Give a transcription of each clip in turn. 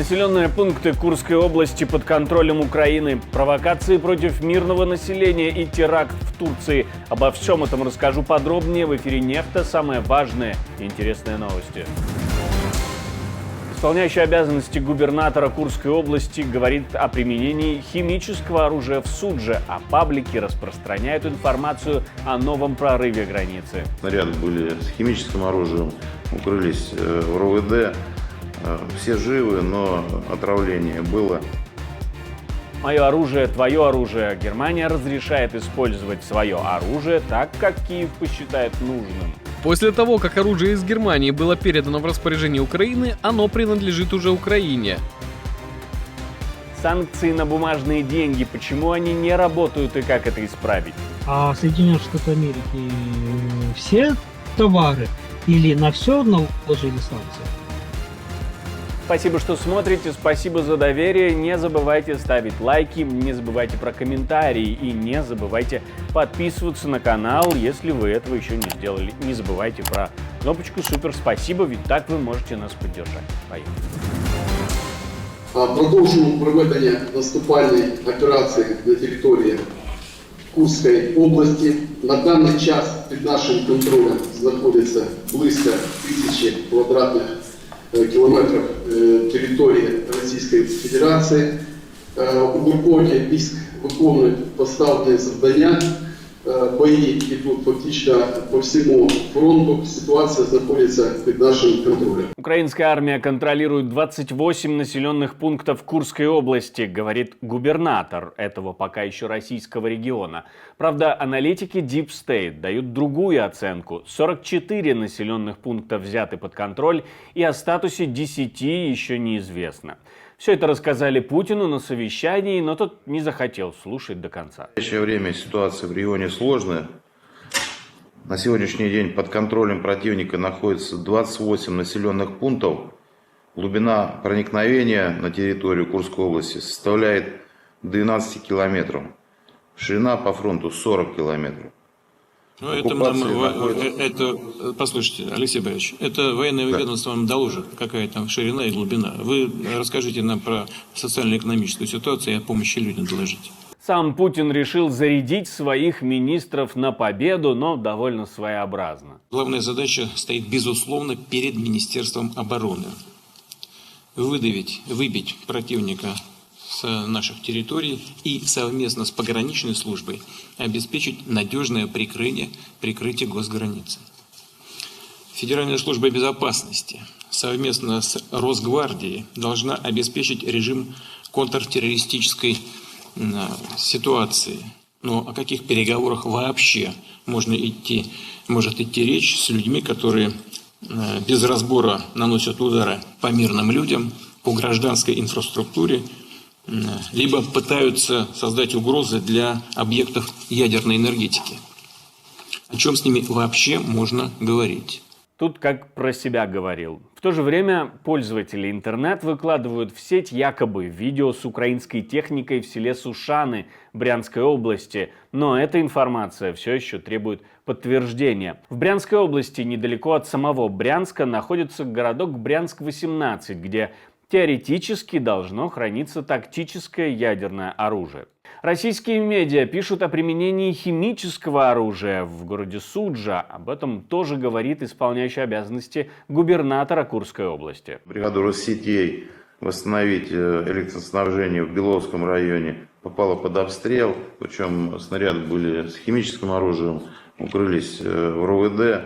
Населенные пункты Курской области под контролем Украины, провокации против мирного населения и теракт в Турции. Обо всем этом расскажу подробнее в эфире «Нефта». Самые важные и интересные новости. Исполняющий обязанности губернатора Курской области говорит о применении химического оружия в Судже, а паблики распространяют информацию о новом прорыве границы. Снаряды были с химическим оружием, укрылись в РОВД. Все живы, но отравление было. Мое оружие, твое оружие. Германия разрешает использовать свое оружие так, как Киев посчитает нужным. После того, как оружие из Германии было передано в распоряжение Украины, оно принадлежит уже Украине. Санкции на бумажные деньги. Почему они не работают и как это исправить? А Соединенные Штаты Америки все товары или на все наложили санкции? Спасибо, что смотрите, спасибо за доверие. Не забывайте ставить лайки, не забывайте про комментарии и не забывайте подписываться на канал, если вы этого еще не сделали. Не забывайте про кнопочку «Супер спасибо», ведь так вы можете нас поддержать. Поехали. Продовжуємо проведення наступальної операції на території Курської області. На даний час під нашим контролем знаходиться близько 1000 квадратних кілометрів території Російської Федерації. Угруповання військ виконують поставлені завдання. Бої йдуть фактично по всему фронту. Ситуация находится под нашим контролем. Украинская армия контролирует 28 населенных пунктов Курской области, говорит губернатор этого пока еще российского региона. Правда, аналитики Deep State дают другую оценку. 44 населенных пункта взяты под контроль, и о статусе 10 еще неизвестно. Все это рассказали Путину на совещании, но тот не захотел слушать до конца. В настоящее время ситуация в регионе сложная. На сегодняшний день под контролем противника находится 28 населенных пунктов. Глубина проникновения на территорию Курской области составляет 12 километров. Ширина по фронту 40 километров. Ну, послушайте, Алексей Борисович, это военное ведомство вам доложит, какая там ширина и глубина. Вы расскажите нам про социально-экономическую ситуацию и о помощи людям доложите. Сам Путин решил зарядить своих министров на победу, но довольно своеобразно. Главная задача стоит, безусловно, перед Министерством обороны. Выбить противника с наших территорий и совместно с пограничной службой обеспечить надежное прикрытие госграницы. Федеральная служба безопасности совместно с Росгвардией должна обеспечить режим контртеррористической ситуации. Но о каких переговорах вообще может идти речь с людьми, которые без разбора наносят удары по мирным людям, по гражданской инфраструктуре, либо пытаются создать угрозы для объектов ядерной энергетики? О чем с ними вообще можно говорить? Тут как про себя говорил. В то же время пользователи интернет выкладывают в сеть якобы видео с украинской техникой в селе Сушаны Брянской области. Но эта информация все еще требует подтверждения. В Брянской области, недалеко от самого Брянска, находится городок Брянск-18, где теоретически должно храниться тактическое ядерное оружие. Российские медиа пишут о применении химического оружия в городе Суджа. Об этом тоже говорит исполняющий обязанности губернатора Курской области. Бригаду Россетей восстановить электроснабжение в Беловском районе попала под обстрел. Причем снаряды были с химическим оружием, укрылись в РОВД.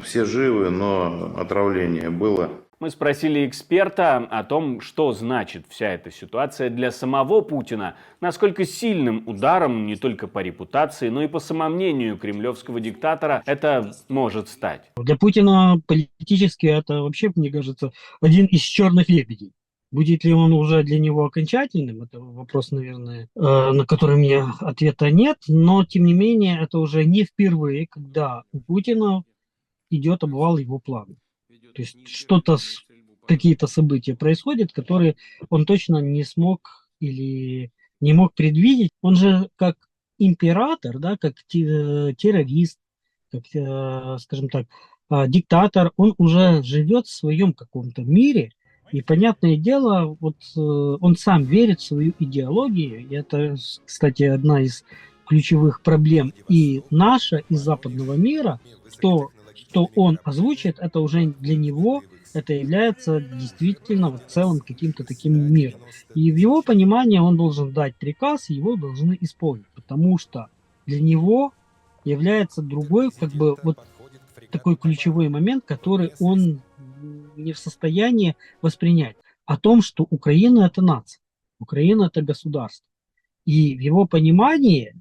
Все живы, но отравление было. Мы спросили эксперта о том, что значит вся эта ситуация для самого Путина, насколько сильным ударом не только по репутации, но и по самомнению кремлевского диктатора это может стать. Для Путина политически это вообще, мне кажется, один из черных лебедей. Будет ли он уже для него окончательным, это вопрос, наверное, на который у меня ответа нет, но тем не менее это уже не впервые, когда у Путина идет обвал его планов. То есть какие-то события происходят, которые он точно не смог или не мог предвидеть. Он же как император, да, как террорист, как, скажем так, диктатор, он уже живет в своем каком-то мире, И понятное дело, вот он сам верит в свою идеологию. И это, кстати, одна из ключевых проблем и наша, и западного мира, что он озвучит, это уже для него, это является действительно в целом каким-то таким миром. И в его понимании он должен дать приказ, и его должны исполнить, потому что для него является другой, как бы, вот такой ключевой момент, который он не в состоянии воспринять. О том, что Украина – это нация, Украина – это государство. И в его понимании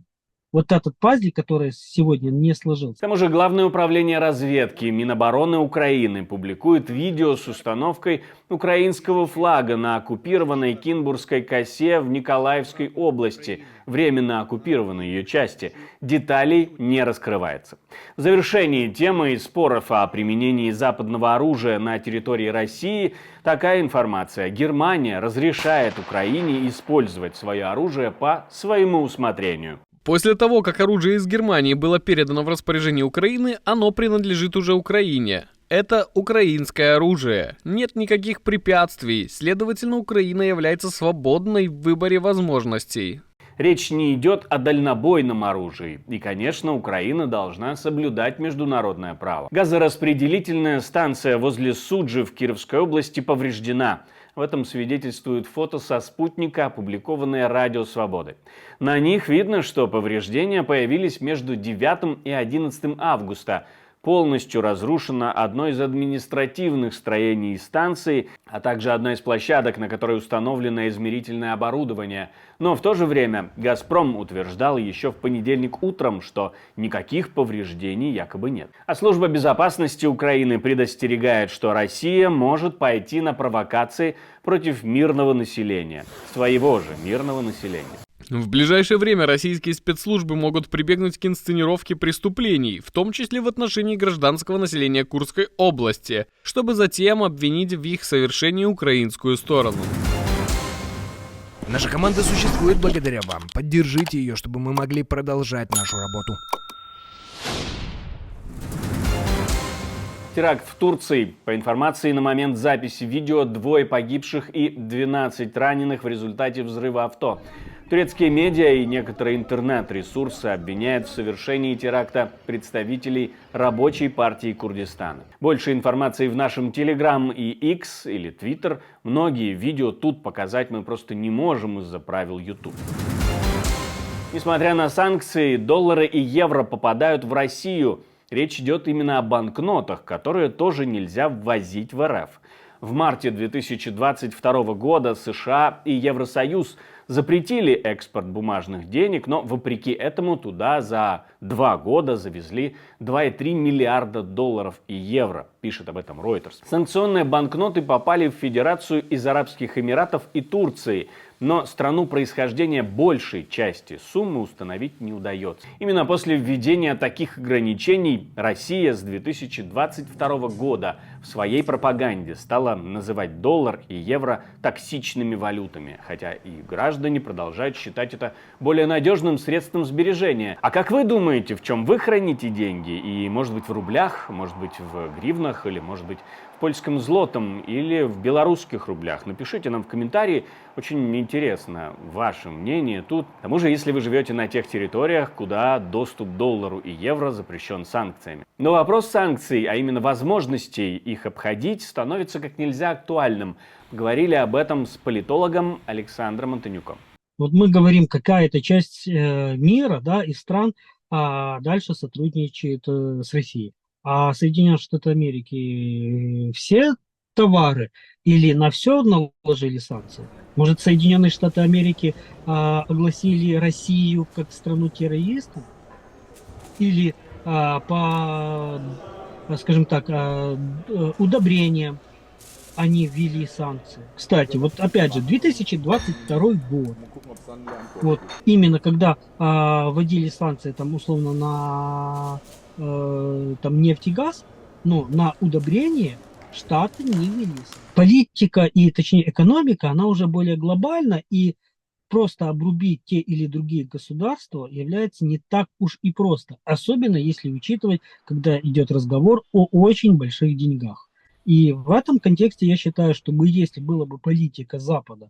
вот этот пазлик, который сегодня не сложился. К тому же Главное управление разведки Минобороны Украины публикует видео с установкой украинского флага на оккупированной Кинбургской косе в Николаевской области, временно оккупированной ее части. Деталей не раскрывается. В завершении темы и споров о применении западного оружия на территории России такая информация. Германия разрешает Украине использовать свое оружие по своему усмотрению. После того, как оружие из Германии было передано в распоряжение Украины, оно принадлежит уже Украине. Это украинское оружие. Нет никаких препятствий, следовательно, Украина является свободной в выборе возможностей. Речь не идет о дальнобойном оружии. И, конечно, Украина должна соблюдать международное право. Газораспределительная станция возле Суджи в Кировской области повреждена. В этом свидетельствует фото со спутника, опубликованное Радио Свободы. На них видно, что повреждения появились между 9 и 11 августа. Полностью разрушено одно из административных строений станции, а также одна из площадок, на которой установлено измерительное оборудование. Но в то же время «Газпром» утверждал еще в понедельник утром, что никаких повреждений якобы нет. А служба безопасности Украины предостерегает, что Россия может пойти на провокации против мирного населения, своего же мирного населения. В ближайшее время российские спецслужбы могут прибегнуть к инсценировке преступлений, в том числе в отношении гражданского населения Курской области, чтобы затем обвинить в их совершении украинскую сторону. Наша команда существует благодаря вам. Поддержите ее, чтобы мы могли продолжать нашу работу. Теракт в Турции. По информации на момент записи видео, 2 погибших и 12 раненых в результате взрыва авто. Турецкие медиа и некоторые интернет-ресурсы обвиняют в совершении теракта представителей Рабочей партии Курдистана. Больше информации в нашем Telegram и X или Twitter. Многие видео тут показать мы просто не можем из-за правил YouTube. Несмотря на санкции, доллары и евро попадают в Россию. Речь идет именно о банкнотах, которые тоже нельзя ввозить в РФ. В марте 2022 года США и Евросоюз запретили экспорт бумажных денег, но вопреки этому туда за 2 года завезли 2,3 миллиарда долларов и евро, пишет об этом Reuters. Санкционные банкноты попали в Федерацию из Арабских Эмиратов и Турции, но страну происхождения большей части суммы установить не удается. Именно после введения таких ограничений Россия с 2022 года в своей пропаганде стала называть доллар и евро токсичными валютами, хотя и граждане продолжают считать это более надежным средством сбережения. А как вы думаете, в чем вы храните деньги? И может быть в рублях, может быть в гривнах, или может быть в польском злотом, или в белорусских рублях? Напишите нам в комментарии, очень интересно ваше мнение тут. К тому же, если вы живете на тех территориях, куда доступ к доллару и евро запрещен санкциями. Но вопрос санкций, а именно возможностей их обходить, становится как нельзя актуальным. Говорили об этом с политологом Александром Антонюком. Вот мы говорим, какая-то часть мира, да, и стран дальше сотрудничает с Россией. А Соединенные Штаты Америки все товары или на все наложили санкции? Может, Соединенные Штаты Америки огласили Россию как страну-террористом? Или по, скажем так, удобрениям они ввели санкции? Кстати, вот опять же, 2022 год. Вот именно когда вводили санкции, там, условно, на там, нефть и газ, но на удобрение Штаты не ввели. Политика и, точнее, экономика, она уже более глобальна, и просто обрубить те или другие государства является не так уж и просто. Особенно если учитывать, когда идет разговор о очень больших деньгах. И в этом контексте я считаю, что если была бы политика Запада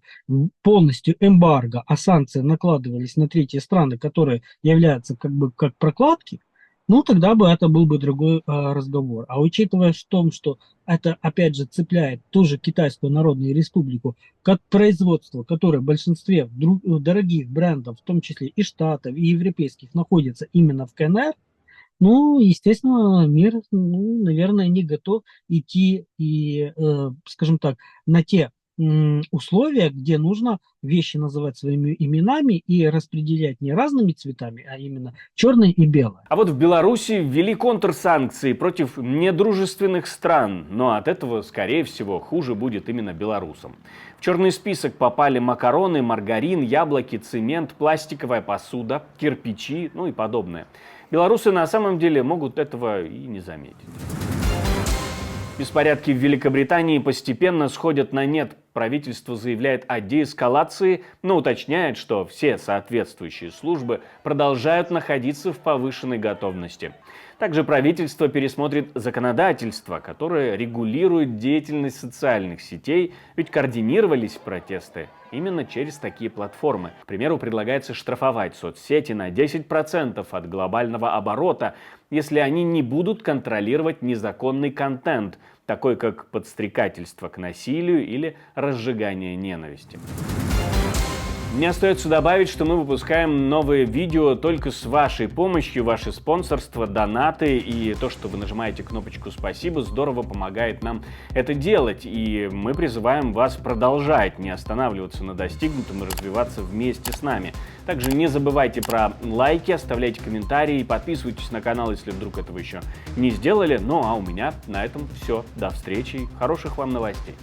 полностью эмбарго, а санкции накладывались на третьи страны, которые являются как бы как прокладки, ну тогда бы это был бы другой разговор. А учитывая что это опять же цепляет ту же Китайскую Народную Республику, как производство, которое в большинстве дорогих брендов, в том числе и штатов, и европейских, находится именно в КНР, ну, естественно, мир, ну, наверное, не готов идти скажем так, на те условия, где нужно вещи называть своими именами и распределять не разными цветами, а именно черное и белое. А вот в Беларуси ввели контрсанкции против недружественных стран, но от этого, скорее всего, хуже будет именно белорусам. В черный список попали макароны, маргарин, яблоки, цемент, пластиковая посуда, кирпичи, ну и подобное. Белорусы на самом деле могут этого и не заметить. Беспорядки в Великобритании постепенно сходят на нет. Правительство заявляет о деэскалации, но уточняет, что все соответствующие службы продолжают находиться в повышенной готовности. Также правительство пересмотрит законодательство, которое регулирует деятельность социальных сетей, ведь координировались протесты именно через такие платформы. К примеру, предлагается штрафовать соцсети на 10% от глобального оборота, если они не будут контролировать незаконный контент, такой как подстрекательство к насилию или разжигание ненависти. Мне остается добавить, что мы выпускаем новые видео только с вашей помощью. Ваше спонсорство, донаты и то, что вы нажимаете кнопочку «Спасибо», здорово помогает нам это делать. И мы призываем вас продолжать, не останавливаться на достигнутом и развиваться вместе с нами. Также не забывайте про лайки, оставляйте комментарии, подписывайтесь на канал, если вдруг этого еще не сделали. Ну а у меня на этом все. До встречи, хороших вам новостей.